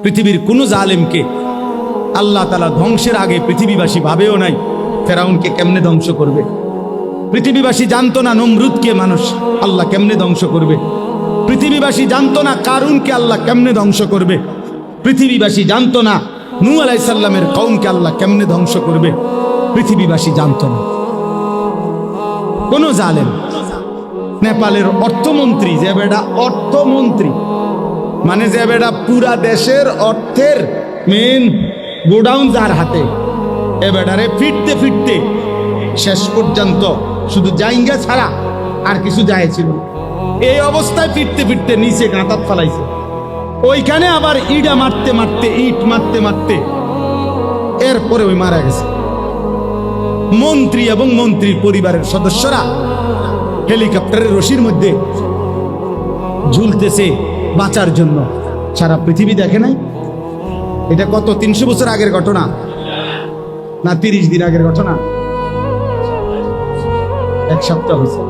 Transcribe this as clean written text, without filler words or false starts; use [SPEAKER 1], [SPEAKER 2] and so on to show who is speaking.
[SPEAKER 1] পৃথিবীর কোনো জালেমকে আল্লাহ তাআলা ধ্বংসের আগে পৃথিবীবাসী ভাবেও নাই ফেরাউনকে কেমনে ধ্বংস করবে। পৃথিবীবাসী জানতো না নমরুদকে মানুষ আল্লাহ কেমনে ধ্বংস করবে। পৃথিবীবাসী জানতো না কারুনকে আল্লাহ কেমনে ধ্বংস করবে। পৃথিবীবাসী জানতো না নূহ আলাইহিস সালামের কওমকে আল্লাহ কেমনে ধ্বংস করবে। পৃথিবীবাসী জানতো না। কোন জালেম, নেপালের অর্থমন্ত্রী, যে বেটা অর্থমন্ত্রী মানে যে বেটা পুরা দেশের অর্থের মেন গোডাউন যার হাতে, এ বেটারে ফিরতে ফিরতে শেষ পর্যন্ত শুধু জাইঙ্গা ছাড়া আর কিছু যায়ছিল। এই অবস্থায় ফিরতে ফিরতে নিচে গাঁতাত ফালাইছে। ওইখানে আবার ইটা মারতে মারতে ইট মারতে মারতে এরপরে ওই মারা গেছে। মন্ত্রী এবং মন্ত্রীর পরিবারের সদস্যরা হেলিকপ্টারের রশির মধ্যে ঝুলতেছে বাঁচার জন্য। সারা পৃথিবী দেখে নাই। এটা কত 300 বছর আগের ঘটনা না 30 দিন আগের ঘটনা? এক সপ্তাহ হয়েছে।